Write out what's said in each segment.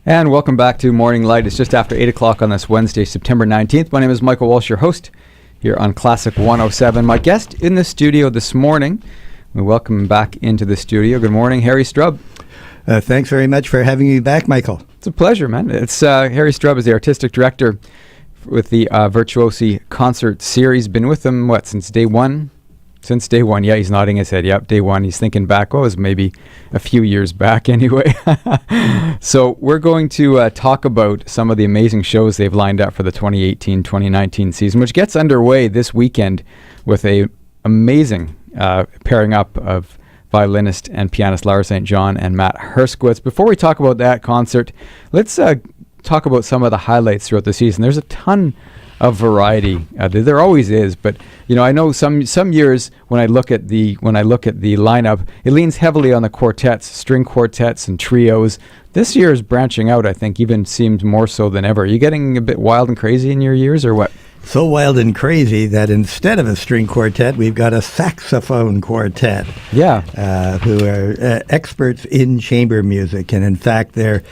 And welcome back to Morning Light. It's just after 8 o'clock on this Wednesday, September 19th. My name is Michael Walsh, your host here on Classic 107. My guest in the studio this morning, we welcome him back into the studio. Good morning, Harry Strub. Thanks very much for having me back, Michael. It's a pleasure, man. It's Harry Strub is the artistic director with the Virtuosi Concert Series. Been with them, since day one? Since day one, yeah, he's nodding his head. Yep, day one. He's thinking back. Oh, it was maybe a few years back anyway. So we're going to talk about some of the amazing shows they've lined up for the 2018-2019 season, which gets underway this weekend with a amazing pairing up of violinist and pianist Lara St. John and Matt Herskowitz. Before we talk about that concert, let's talk about some of the highlights throughout the season. There's a ton of variety. There always is, but I know some years when I look at the lineup, it leans heavily on the quartets, string quartets and trios. This year is branching out. I think even seemed more so than ever. Are you getting a bit wild and crazy in your years, or what? So wild and crazy that instead of a string quartet, we've got a saxophone quartet. Yeah, who are experts in chamber music, and in fact, they're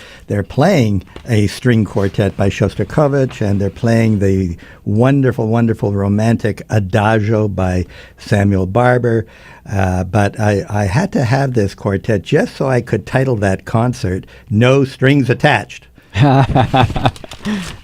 playing a string quartet by Shostakovich, and they're playing the wonderful, wonderful romantic Adagio by Samuel Barber. But I had to have this quartet just so I could title that concert "No Strings Attached."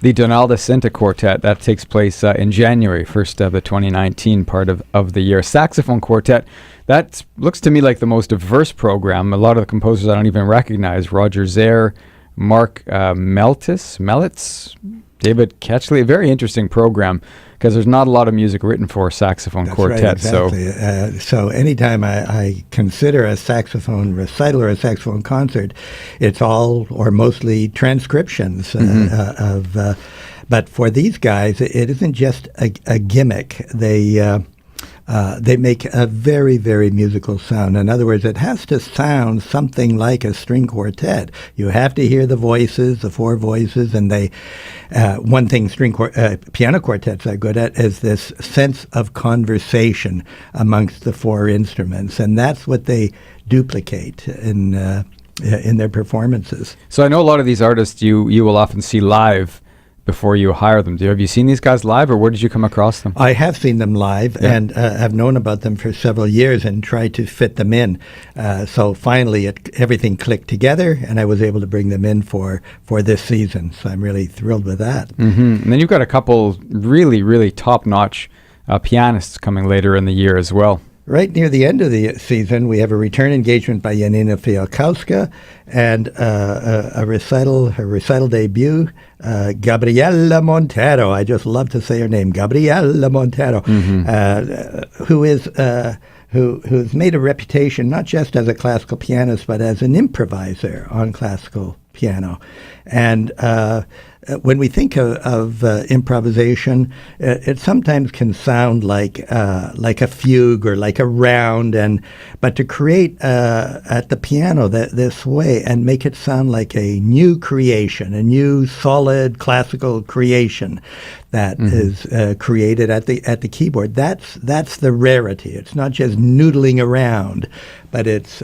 The Donalda Cinta Quartet, that takes place in January, first of the 2019 part of the year. Saxophone Quartet, that looks to me like the most diverse program. A lot of the composers I don't even recognize. Roger Zare, Mark Melitz, David Ketchley. A very interesting program because there's not a lot of music written for saxophone quartet. Right, exactly. So anytime I consider a saxophone recital or a saxophone concert, it's all or mostly transcriptions of. But for these guys, it isn't just a gimmick. They make a very, very musical sound. In other words, it has to sound something like a string quartet. You have to hear the voices, the four voices, and one thing piano quartets are good at is this sense of conversation amongst the four instruments, and that's what they duplicate in their performances. So I know a lot of these artists you will often see live before you hire them. Have you seen these guys live, or where did you come across them? I have seen them live, and I've known about them for several years and tried to fit them in. So finally, everything clicked together, and I was able to bring them in for this season. So I'm really thrilled with that. Mm-hmm. And then you've got a couple really, really top-notch pianists coming later in the year as well. Right near the end of the season, we have a return engagement by Janina Fialkowska and her recital debut, Gabriela Montero. I just love to say her name, Gabriela Montero, who's made a reputation not just as a classical pianist, but as an improviser on classical piano. And when we think of improvisation, it sometimes can sound like a fugue or like a round, but to create at the piano this way and make it sound like a new creation, a new solid classical creation that is created at the keyboard. That's the rarity. It's not just noodling around, but it's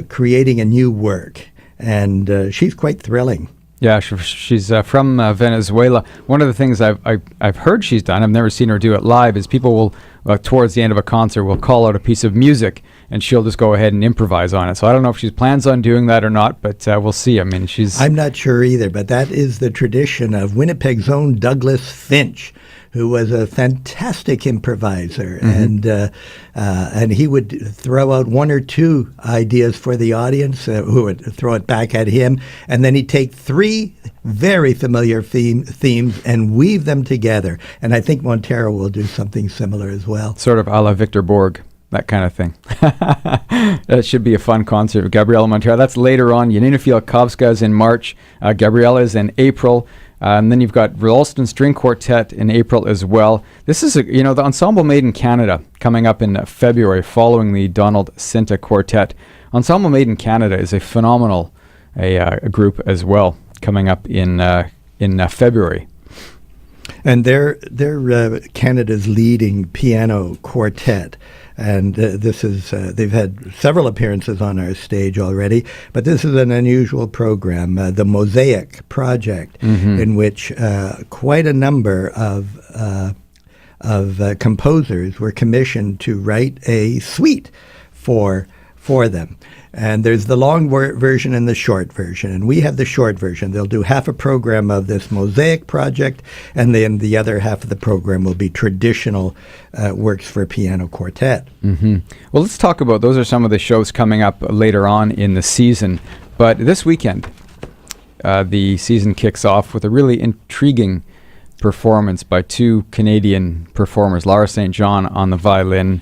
creating a new work. And she's quite thrilling. Yeah, she's from Venezuela. One of the things I've heard she's done, I've never seen her do it live, is people will, towards the end of a concert, will call out a piece of music, and she'll just go ahead and improvise on it. So I don't know if she plans on doing that or not, but we'll see. I mean, I'm not sure either, but that is the tradition of Winnipeg's own Douglas Finch, who was a fantastic improviser, and he would throw out one or two ideas for the audience, who would throw it back at him, and then he'd take three very familiar themes and weave them together. And I think Montero will do something similar as well. Sort of a la Victor Borg, that kind of thing. That should be a fun concert. Gabriela Montero, that's later on. Janina Fialkowska is in March. Gabriela is in April. And then you've got Ralston String Quartet in April as well. This is, the Ensemble Made in Canada coming up in February following the Donald Cinta Quartet. Ensemble Made in Canada is a phenomenal a group as well coming up in February. And they're Canada's leading piano quartet. And this is, they've had several appearances on our stage already, but this is an unusual program, the Mosaic Project, in which quite a number of composers were commissioned to write a suite for them. And there's the long version and the short version. And we have the short version. They'll do half a program of this Mosaic project, and then the other half of the program will be traditional works for piano quartet. Well, let's talk about, those are some of the shows coming up later on in the season. But this weekend, the season kicks off with a really intriguing performance by two Canadian performers, Lara St. John on the violin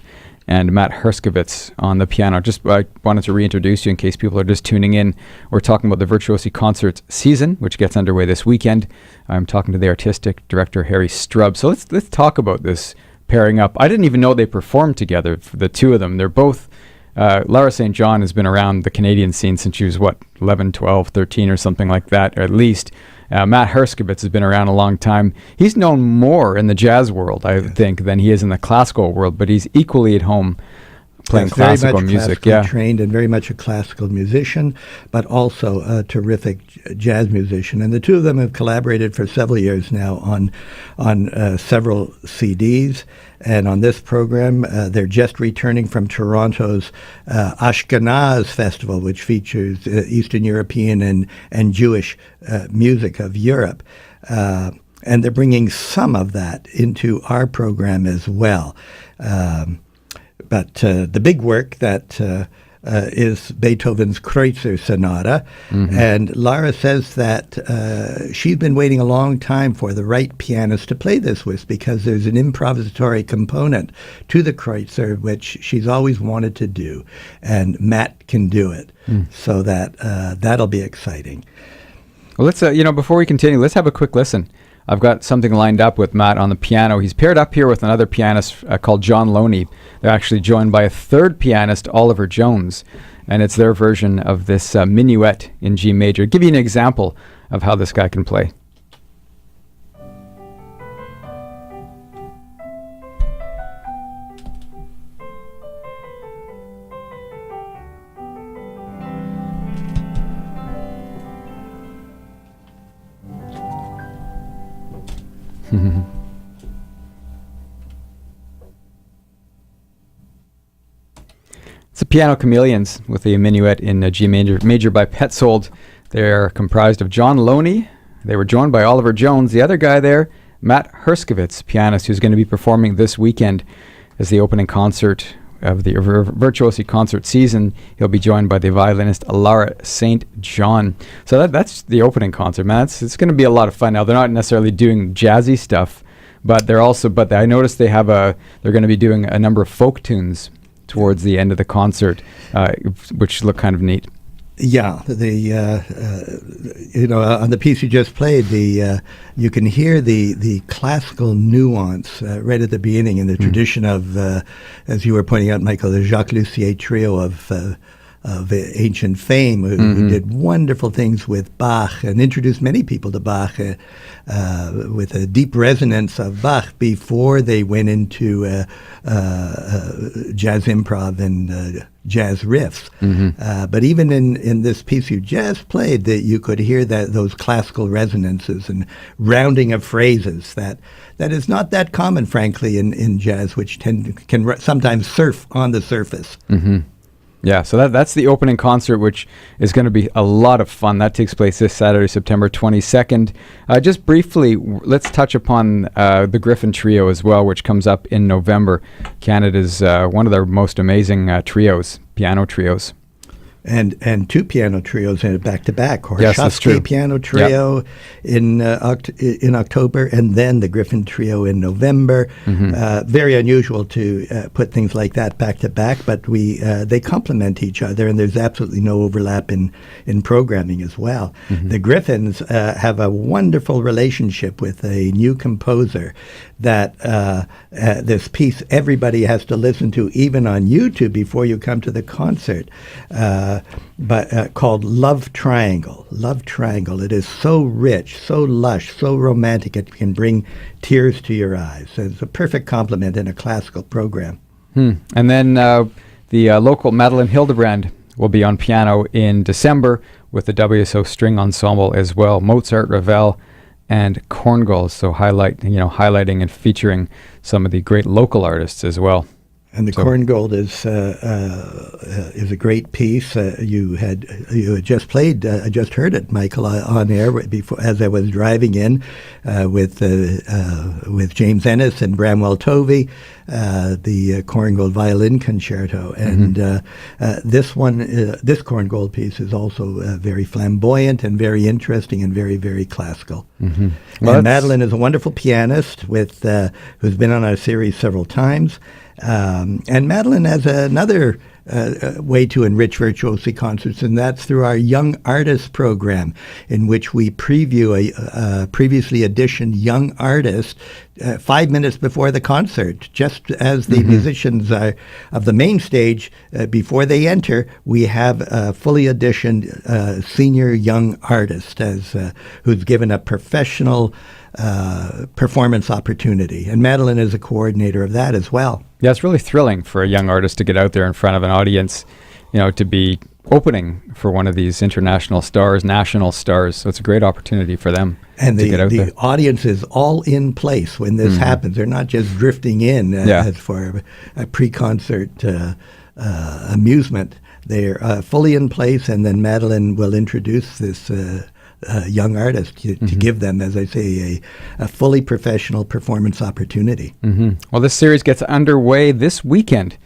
and Matt Herskovitz on the piano. I wanted to reintroduce you in case people are just tuning in. We're talking about the Virtuosi Concert season, which gets underway this weekend. I'm talking to the artistic director, Harry Strub. So let's talk about this pairing up. I didn't even know they performed together, the two of them. They're both, Lara St. John has been around the Canadian scene since she was, 11, 12, 13 or something like that, or at least. Matt Herskovitz has been around a long time. He's known more in the jazz world, I think, than he is in the classical world, but he's equally at home playing classical music. Trained and very much a classical musician, but also a terrific jazz musician. And the two of them have collaborated for several years now on several CDs. And on this program, they're just returning from Toronto's Ashkenaz Festival, which features Eastern European and Jewish music of Europe. And they're bringing some of that into our program as well. But the big work that is Beethoven's Kreutzer Sonata. And Lara says that she's been waiting a long time for the right pianist to play this with, because there's an improvisatory component to the Kreutzer, which she's always wanted to do. And Matt can do it. So that'll be exciting. Well, let's, before we continue, let's have a quick listen. I've got something lined up with Matt on the piano. He's paired up here with another pianist called John Loney. They're actually joined by a third pianist, Oliver Jones, and it's their version of this minuet in G major. Give you an example of how this guy can play. It's the Piano Chameleons with the minuet in G major by Petzold. They're comprised of John Loney. They were joined by Oliver Jones. The other guy there, Matt Herskovitz, pianist, who's going to be performing this weekend as the opening concert of the Virtuosi Concert season. He'll be joined by the violinist Lara St. John. So that's the opening concert, man. It's going to be a lot of fun. Now, they're not necessarily doing jazzy stuff, but I noticed they're going to be doing a number of folk tunes towards the end of the concert, which look kind of neat. Yeah, on the piece you just played, you can hear the classical nuance right at the beginning in the tradition of, as you were pointing out, Michael, the Jacques Lussier trio of ancient fame, who did wonderful things with Bach and introduced many people to Bach with a deep resonance of Bach before they went into jazz improv and jazz riffs. But even in this piece you just played, that you could hear those classical resonances and rounding of phrases that is not that common, frankly, in jazz, which can sometimes surf on the surface. Yeah, so that's the opening concert, which is going to be a lot of fun. That takes place this Saturday, September 22nd. Just briefly, let's touch upon the Griffin Trio as well, which comes up in November. Canada's one of their most amazing piano trios. And two piano trios in it back-to-back. Yes, that's true. Piano Trio in October, and then the Griffin Trio in November. Very unusual to put things like that back-to-back, but they complement each other, and there's absolutely no overlap in programming as well. The Griffins have a wonderful relationship with a new composer that this piece everybody has to listen to, even on YouTube, before you come to the concert. But called Love Triangle. Love Triangle. It is so rich, so lush, so romantic, it can bring tears to your eyes. So it's a perfect complement in a classical program. And then the local Madeline Hildebrand will be on piano in December with the WSO String Ensemble as well. Mozart, Ravel, and Korngold. So highlighting and featuring some of the great local artists as well. And the Korngold is a great piece. You had just played. I just heard it, Michael, on air before as I was driving in with James Ennis and Bramwell Tovey, the Korngold Violin Concerto, and this Korngold piece is also very flamboyant and very interesting and very, very classical. Well, and Madeline is a wonderful pianist who's been on our series several times. And Madeline has another way to enrich Virtuosi concerts, and that's through our Young Artist program, in which we preview a previously auditioned young artist 5 minutes before the concert. Just as the musicians of the main stage, before they enter, we have a fully auditioned senior young artist who's given a professional performance opportunity. And Madeline is a coordinator of that as well. Yeah, it's really thrilling for a young artist to get out there in front of an audience, to be opening for one of these international stars, national stars. So it's a great opportunity for them to get out there. And the the audience is all in place when this happens. They're not just drifting in as for a pre-concert amusement. They're fully in place, and then Madeline will introduce this young artist to give them, as I say, a fully professional performance opportunity. Well, this series gets underway this weekend,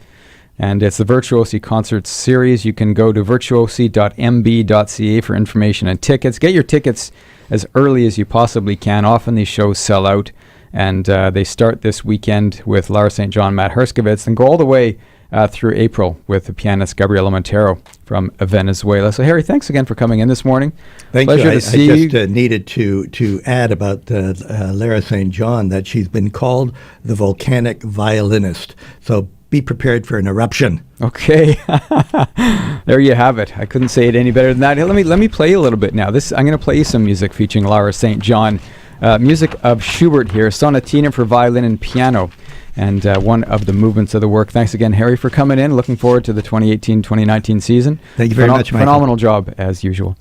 and it's the Virtuosi Concert Series. You can go to virtuosi.mb.ca for information and tickets. Get your tickets as early as you possibly can. Often these shows sell out, and they start this weekend with Lara St. John, Matt Herskovitz, and go all the way through April with the pianist Gabriela Montero from Venezuela. So, Harry, thanks again for coming in this morning. Thank Pleasure you. to see I just needed to add about Lara St. John that she's been called the volcanic violinist. So be prepared for an eruption. Okay. There you have it. I couldn't say it any better than that. Hey, let me play you a little bit now. I'm going to play you some music featuring Lara St. John. Music of Schubert here, Sonatina for violin and piano, and one of the movements of the work. Thanks again, Harry, for coming in. Looking forward to the 2018-2019 season. Thank you very much, Michael. Phenomenal job, as usual.